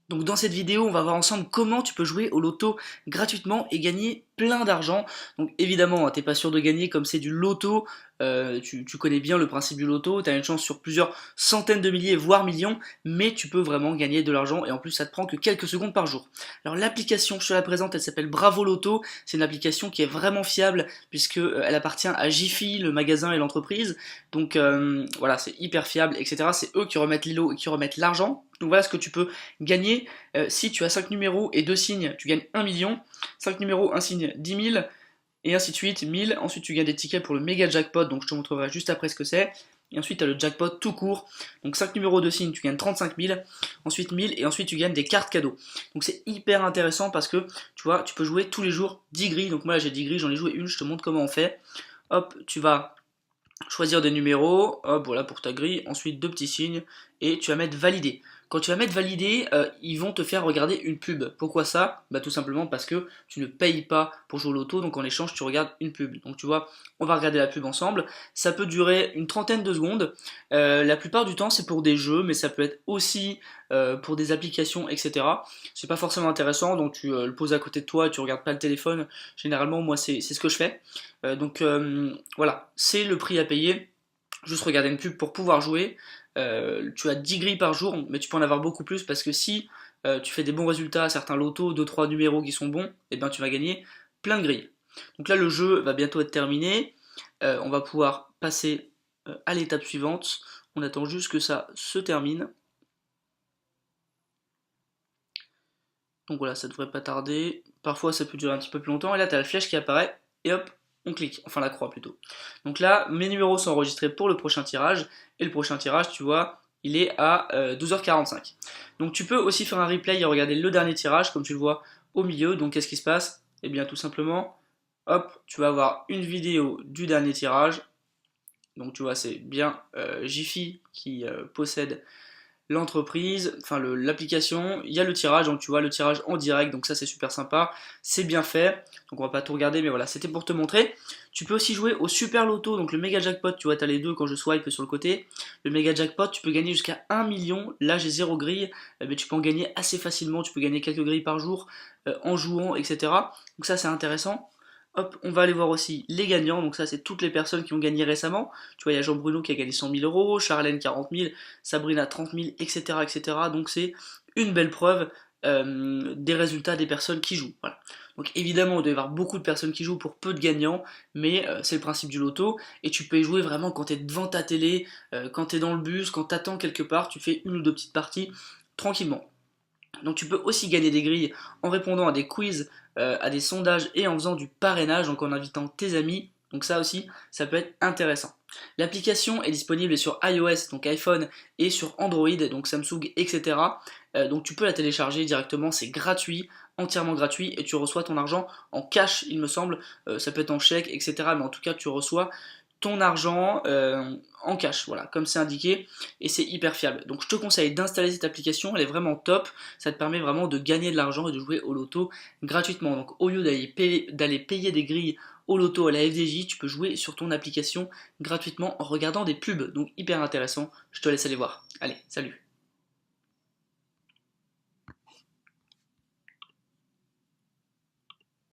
Donc dans cette vidéo, on va voir ensemble comment tu peux jouer au loto gratuitement et gagner plein d'argent. Donc évidemment, t'es pas sûr de gagner comme c'est du loto, tu connais bien le principe du loto, tu as une chance sur plusieurs centaines de milliers, voire millions, mais tu peux vraiment gagner de l'argent et en plus ça te prend que quelques secondes par jour. Alors l'application, je te la présente, elle s'appelle Bravo Loto, c'est une application qui est vraiment fiable puisque elle appartient à Jiffy, le magasin et l'entreprise, donc voilà, c'est hyper fiable, etc. C'est eux qui remettent les lots et qui remettent l'argent. Donc voilà ce que tu peux gagner. Si tu as 5 numéros et 2 signes, tu gagnes 1 million. 5 numéros, 1 signe, 10 000. Et ainsi de suite, 1000. Ensuite, tu gagnes des tickets pour le méga jackpot. Donc je te montrerai juste après ce que c'est. Et ensuite, tu as le jackpot tout court. Donc 5 numéros de signes, tu gagnes 35 000. Ensuite, 1000. Et ensuite, tu gagnes des cartes cadeaux. Donc c'est hyper intéressant parce que tu vois, tu peux jouer tous les jours 10 grilles. Donc moi, là, j'ai 10 grilles, j'en ai joué une. Je te montre comment on fait. Hop, tu vas choisir des numéros, hop, voilà pour ta grille, ensuite deux petits signes, et tu vas mettre valider. Quand tu vas mettre valider, ils vont te faire regarder une pub. Pourquoi ça? Bah tout simplement parce que tu ne payes pas pour jouer au loto, donc en échange tu regardes une pub. Donc tu vois, on va regarder la pub ensemble. Ça peut durer une trentaine de secondes. La plupart du temps c'est pour des jeux, mais ça peut être aussi pour des applications, etc. C'est pas forcément intéressant, donc tu le poses à côté de toi et tu regardes pas le téléphone. Généralement moi c'est ce que je fais. Voilà, c'est le prix à payer. Juste regarder une pub pour pouvoir jouer. Tu as 10 grilles par jour, mais tu peux en avoir beaucoup plus parce que si tu fais des bons résultats à certains lotos, deux trois numéros qui sont bons, et bien tu vas gagner plein de grilles. Donc là, le jeu va bientôt être terminé. On va pouvoir passer à l'étape suivante. On attend juste que ça se termine. Donc voilà, ça devrait pas tarder. Parfois, ça peut durer un petit peu plus longtemps. Et là, tu as la flèche qui apparaît. Et hop, on clique. Enfin, la croix plutôt. Donc là, mes numéros sont enregistrés pour le prochain tirage. Et le prochain tirage, tu vois, il est à 12h45. Donc tu peux aussi faire un replay et regarder le dernier tirage, comme tu le vois au milieu. Donc qu'est-ce qui se passe? Eh bien, tout simplement, hop, tu vas avoir une vidéo du dernier tirage. Donc tu vois, c'est bien Jiffy qui possède l'entreprise, enfin l'application, il y a le tirage, donc tu vois le tirage en direct, donc ça c'est super sympa, c'est bien fait, donc on va pas tout regarder, mais voilà, c'était pour te montrer. Tu peux aussi jouer au super loto, donc le méga jackpot, tu vois, t'as les deux quand je swipe sur le côté. Le méga jackpot, tu peux gagner jusqu'à 1 million, là j'ai zéro grille, mais tu peux en gagner assez facilement, tu peux gagner quelques grilles par jour en jouant, etc. Donc ça c'est intéressant. Hop, on va aller voir aussi les gagnants, donc ça c'est toutes les personnes qui ont gagné récemment. Tu vois, il y a Jean-Bruno qui a gagné 100 000 euros, Charlène 40 000, Sabrina 30 000, etc. etc. Donc c'est une belle preuve des résultats des personnes qui jouent. Voilà. Donc évidemment, il doit y avoir beaucoup de personnes qui jouent pour peu de gagnants, mais c'est le principe du loto, et tu peux y jouer vraiment quand tu es devant ta télé, quand tu es dans le bus, quand tu attends quelque part, tu fais une ou deux petites parties tranquillement. Donc tu peux aussi gagner des grilles en répondant à des quiz, à des sondages et en faisant du parrainage, donc en invitant tes amis. Donc ça aussi, ça peut être intéressant. L'application est disponible sur iOS, donc iPhone, et sur Android, donc Samsung, etc. Donc tu peux la télécharger directement, c'est gratuit, entièrement gratuit, et tu reçois ton argent en cash, il me semble. Ça peut être en chèque, etc. Mais en tout cas, tu reçois ton argent en cash, voilà, comme c'est indiqué, et c'est hyper fiable. Donc je te conseille d'installer cette application, elle est vraiment top, ça te permet vraiment de gagner de l'argent et de jouer au loto gratuitement. Donc au lieu d'aller payer des grilles au loto à la FDJ, tu peux jouer sur ton application gratuitement en regardant des pubs, donc hyper intéressant, je te laisse aller voir. Allez, salut!